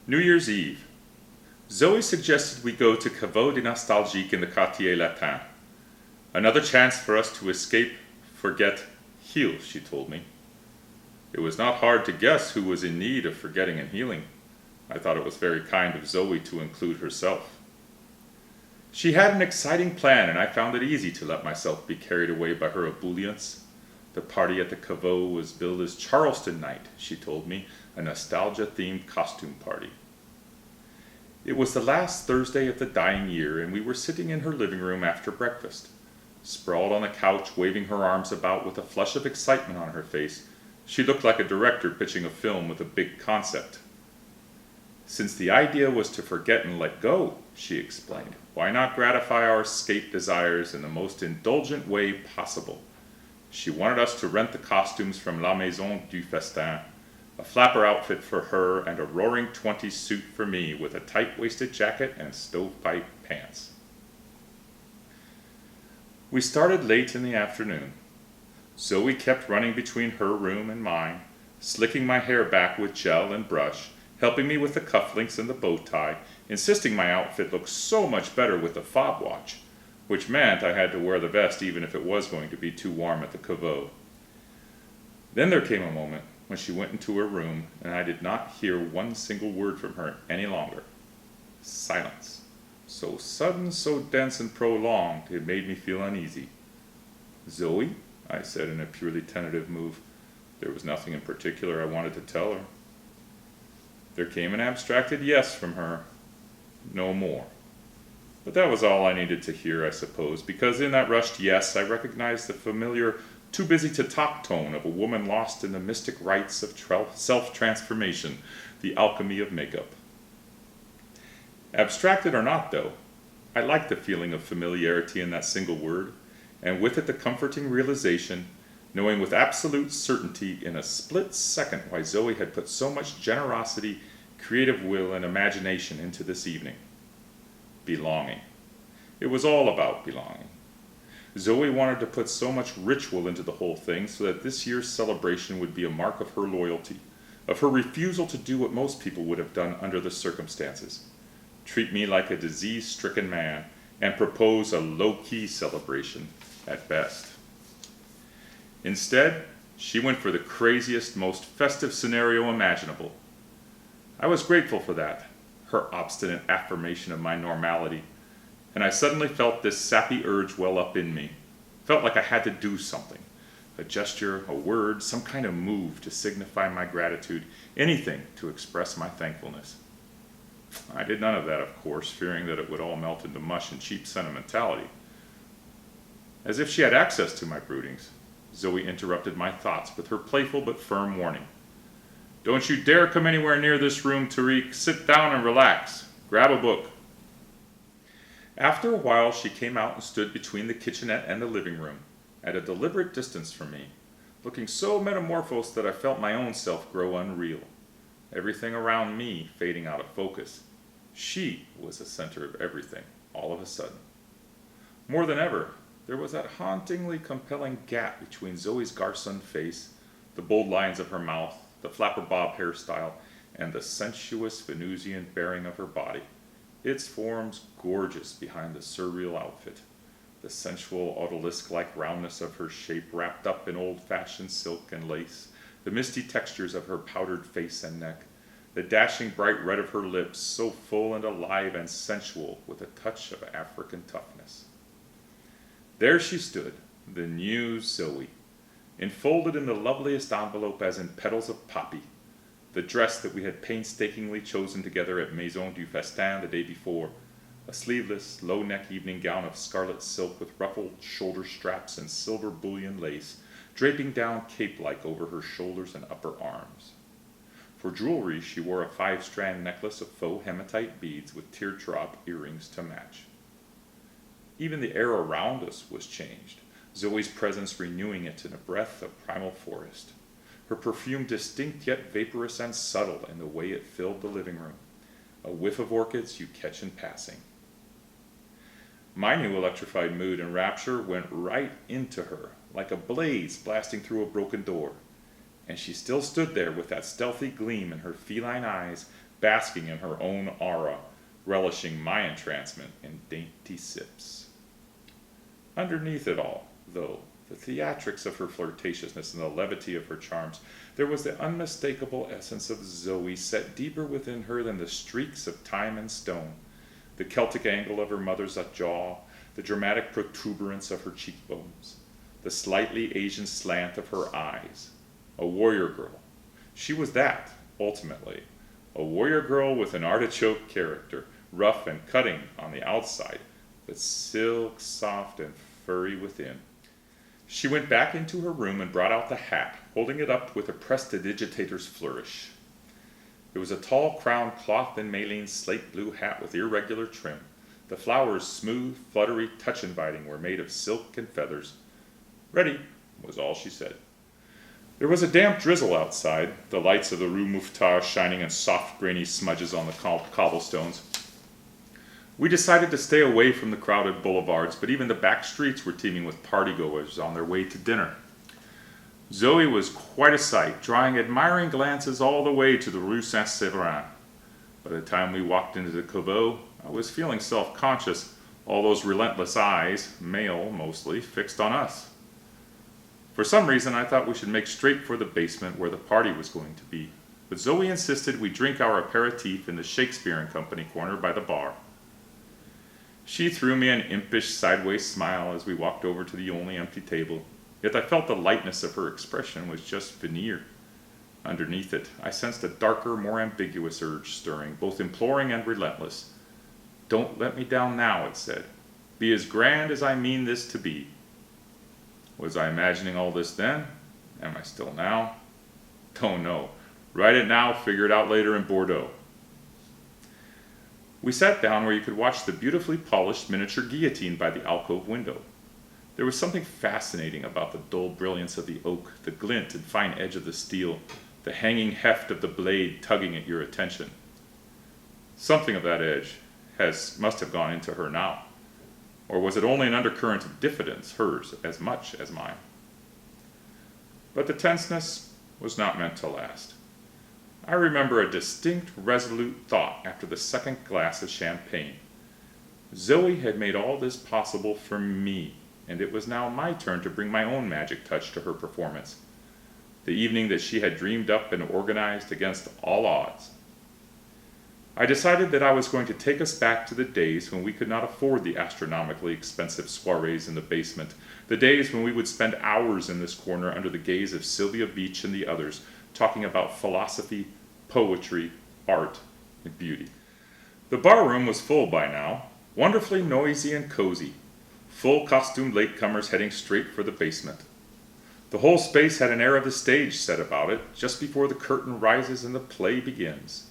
New Year's Eve. Zoe suggested we go to Caveau de Nostalgique in the Quartier Latin. Another chance for us to escape, forget, heal, she told me. It was not hard to guess who was in need of forgetting and healing. I thought it was very kind of Zoe to include herself. She had an exciting plan, and I found it easy to let myself be carried away by her ebullience. The party at the Caveau was billed as Charleston Night, she told me, a nostalgia-themed costume party. It was the last Thursday of the dying year, and we were sitting in her living room after breakfast. Sprawled on the couch, waving her arms about with a flush of excitement on her face, she looked like a director pitching a film with a big concept. Since the idea was to forget and let go, she explained, why not gratify our escape desires in the most indulgent way possible? She wanted us to rent the costumes from La Maison du Festin, a flapper outfit for her and a roaring 20s suit for me with a tight-waisted jacket and stovepipe pants. We started late in the afternoon. Zoe kept running between her room and mine, slicking my hair back with gel and brush, helping me with the cufflinks and the bow tie, insisting my outfit looked so much better with the fob watch, which meant I had to wear the vest even if it was going to be too warm at the Caveau. Then there came a moment when she went into her room and I did not hear one single word from her any longer. Silence. So sudden, so dense and prolonged, it made me feel uneasy. Zoe, I said in a purely tentative move. There was nothing in particular I wanted to tell her. There came an abstracted yes from her. No more. But that was all I needed to hear, I suppose, because in that rushed yes, I recognized the familiar too busy to talk tone of a woman lost in the mystic rites of self-transformation, the alchemy of makeup. Abstracted or not, though, I liked the feeling of familiarity in that single word, and with it the comforting realization, knowing with absolute certainty in a split second why Zoe had put so much generosity, creative will, and imagination into this evening. Belonging. It was all about belonging. Zoe wanted to put so much ritual into the whole thing so that this year's celebration would be a mark of her loyalty, of her refusal to do what most people would have done under the circumstances. Treat me like a disease-stricken man and propose a low-key celebration at best. Instead, she went for the craziest, most festive scenario imaginable. I was grateful for that, her obstinate affirmation of my normality, and I suddenly felt this sappy urge well up in me. Felt like I had to do something. A gesture, a word, some kind of move to signify my gratitude, anything to express my thankfulness. I did none of that, of course, fearing that it would all melt into mush and cheap sentimentality. As if she had access to my broodings, Zoe interrupted my thoughts with her playful but firm warning. Don't you dare come anywhere near this room, Tariq. Sit down and relax. Grab a book. After a while, she came out and stood between the kitchenette and the living room, at a deliberate distance from me, looking so metamorphosed that I felt my own self grow unreal. Everything around me fading out of focus. She was the center of everything, all of a sudden. More than ever, there was that hauntingly compelling gap between Zoe's Garçon face, the bold lines of her mouth, the flapper bob hairstyle, and the sensuous Venusian bearing of her body. Its forms gorgeous behind the surreal outfit, the sensual odalisque-like roundness of her shape wrapped up in old-fashioned silk and lace, the misty textures of her powdered face and neck, the dashing bright red of her lips, so full and alive and sensual with a touch of African toughness. There she stood, the new Zoe, enfolded in the loveliest envelope as in petals of poppy, the dress that we had painstakingly chosen together at Maison du Festin the day before, a sleeveless, low-neck evening gown of scarlet silk with ruffled shoulder straps and silver bullion lace, draping down cape-like over her shoulders and upper arms. For jewelry, she wore a 5-strand necklace of faux hematite beads with teardrop earrings to match. Even the air around us was changed, Zoe's presence renewing it in a breath of primal forest. Her perfume distinct yet vaporous and subtle in the way it filled the living room, a whiff of orchids you catch in passing. My new electrified mood and rapture went right into her, like a blaze blasting through a broken door, and she still stood there with that stealthy gleam in her feline eyes, basking in her own aura, relishing my entrancement in dainty sips. Underneath it all, though, the theatrics of her flirtatiousness and the levity of her charms, there was the unmistakable essence of Zoe set deeper within her than the streaks of time and stone, the Celtic angle of her mother's jaw, the dramatic protuberance of her cheekbones, the slightly Asian slant of her eyes. A warrior girl. She was that, ultimately. A warrior girl with an artichoke character, rough and cutting on the outside, but silk soft and furry within. She went back into her room and brought out the hat, holding it up with a prestidigitator's flourish. It was a tall crowned cloth and maline slate blue hat with irregular trim. The flowers, smooth, fluttery, touch-inviting, were made of silk and feathers. "Ready," was all she said. There was a damp drizzle outside, the lights of the Rue Mouffetard shining in soft, grainy smudges on the cobblestones. We decided to stay away from the crowded boulevards, but even the back streets were teeming with partygoers on their way to dinner. Zoe was quite a sight, drawing admiring glances all the way to the Rue Saint-Séverin. By the time we walked into the Caveau, I was feeling self-conscious, all those relentless eyes, male mostly, fixed on us. For some reason, I thought we should make straight for the basement where the party was going to be, but Zoe insisted we drink our aperitif in the Shakespeare and Company corner by the bar. She threw me an impish sideways smile as we walked over to the only empty table, yet I felt the lightness of her expression was just veneer. Underneath it, I sensed a darker, more ambiguous urge stirring, both imploring and relentless. "Don't let me down now," it said. "Be as grand as I mean this to be." Was I imagining all this then? Am I still now? Don't know. Write it now, figure it out later in Bordeaux. We sat down where you could watch the beautifully polished miniature guillotine by the alcove window. There was something fascinating about the dull brilliance of the oak, the glint and fine edge of the steel, the hanging heft of the blade tugging at your attention. Something of that edge must have gone into her now. Or was it only an undercurrent of diffidence, hers as much as mine? But the tenseness was not meant to last. I remember a distinct, resolute thought after the second glass of champagne. Zoe had made all this possible for me, and it was now my turn to bring my own magic touch to her performance. The evening that she had dreamed up and organized against all odds. I decided that I was going to take us back to the days when we could not afford the astronomically expensive soirees in the basement, the days when we would spend hours in this corner under the gaze of Sylvia Beach and the others, talking about philosophy, poetry, art, and beauty. The barroom was full by now, wonderfully noisy and cozy, full costumed latecomers heading straight for the basement. The whole space had an air of the stage set about it, just before the curtain rises and the play begins.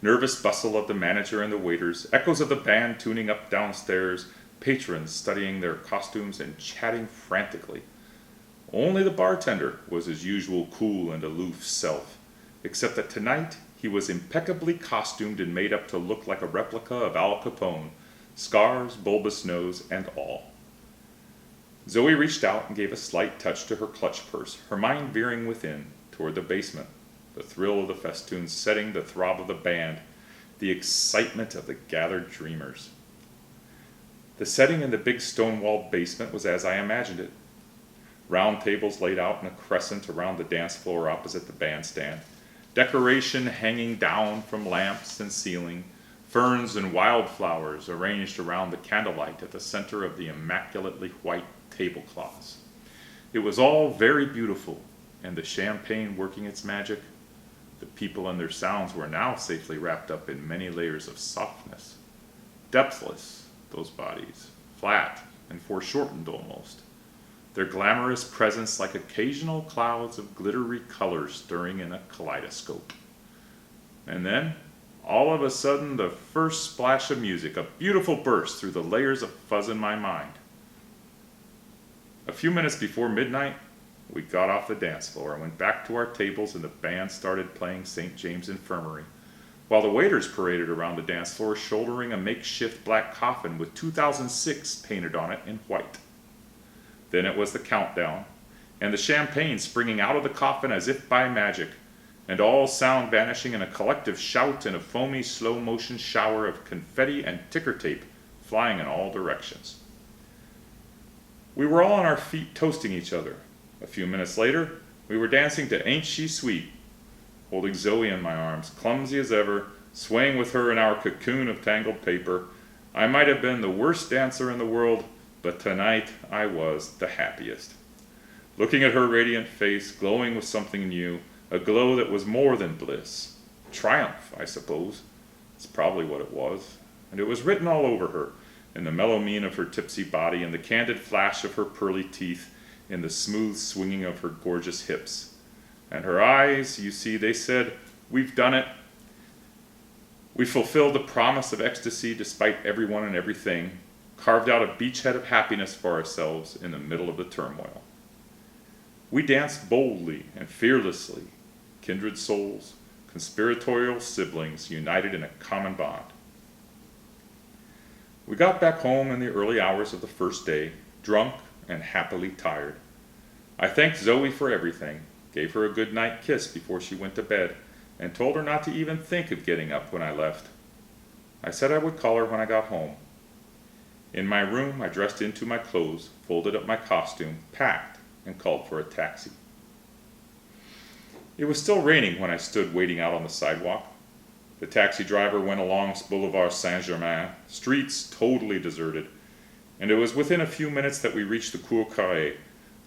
Nervous bustle of the manager and the waiters, echoes of the band tuning up downstairs, patrons studying their costumes and chatting frantically. Only the bartender was his usual cool and aloof self, except that tonight he was impeccably costumed and made up to look like a replica of Al Capone, scars, bulbous nose, and all. Zoe reached out and gave a slight touch to her clutch purse, her mind veering within, toward the basement, the thrill of the festoons setting the throb of the band, the excitement of the gathered dreamers. The setting in the big stone-walled basement was as I imagined it. Round tables laid out in a crescent around the dance floor opposite the bandstand, decoration hanging down from lamps and ceiling, ferns and wildflowers arranged around the candlelight at the center of the immaculately white tablecloths. It was all very beautiful, and the champagne working its magic. The people and their sounds were now safely wrapped up in many layers of softness. Depthless, those bodies, flat and foreshortened almost. Their glamorous presence like occasional clouds of glittery color stirring in a kaleidoscope. And then, all of a sudden, the first splash of music, a beautiful burst through the layers of fuzz in my mind. A few minutes before midnight, we got off the dance floor and went back to our tables, and the band started playing St. James Infirmary, while the waiters paraded around the dance floor shouldering a makeshift black coffin with 2006 painted on it in white. Then it was the countdown, and the champagne springing out of the coffin as if by magic, and all sound vanishing in a collective shout and a foamy, slow-motion shower of confetti and ticker tape flying in all directions. We were all on our feet toasting each other. A few minutes later, we were dancing to Ain't She Sweet, holding Zoe in my arms, clumsy as ever, swaying with her in our cocoon of tangled paper. I might have been the worst dancer in the world, but tonight I was the happiest. Looking at her radiant face, glowing with something new, a glow that was more than bliss. Triumph, I suppose. It's probably what it was. And it was written all over her, in the mellow mien of her tipsy body, in the candid flash of her pearly teeth, in the smooth swinging of her gorgeous hips. And her eyes, you see, they said, "We've done it. We fulfilled the promise of ecstasy despite everyone and everything, carved out a beachhead of happiness for ourselves in the middle of the turmoil." We danced boldly and fearlessly, kindred souls, conspiratorial siblings united in a common bond. We got back home in the early hours of the first day, drunk and happily tired. I thanked Zoe for everything, gave her a good night kiss before she went to bed, and told her not to even think of getting up when I left. I said I would call her when I got home. In my room, I dressed into my clothes, folded up my costume, packed, and called for a taxi. It was still raining when I stood waiting out on the sidewalk. The taxi driver went along Boulevard Saint-Germain, streets totally deserted, and it was within a few minutes that we reached the Cour Carrée,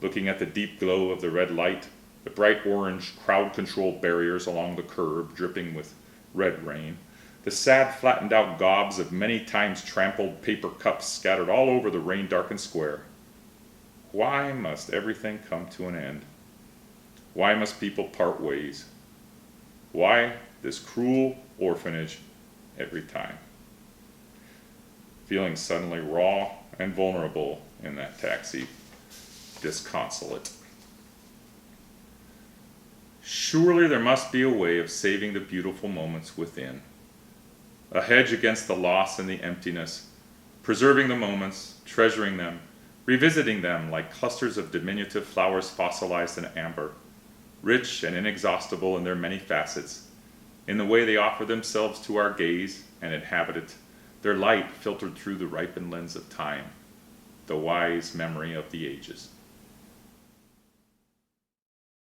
looking at the deep glow of the red light, the bright orange crowd control barriers along the curb dripping with red rain, the sad flattened out gobs of many times trampled paper cups scattered all over the rain-darkened square. Why must everything come to an end? Why must people part ways? Why this cruel orphanage every time? Feeling suddenly raw and vulnerable in that taxi, disconsolate. Surely there must be a way of saving the beautiful moments within. A hedge against the loss and the emptiness, preserving the moments, treasuring them, revisiting them like clusters of diminutive flowers fossilized in amber, rich and inexhaustible in their many facets, in the way they offer themselves to our gaze and inhabit it, their light filtered through the ripened lens of time, the wise memory of the ages.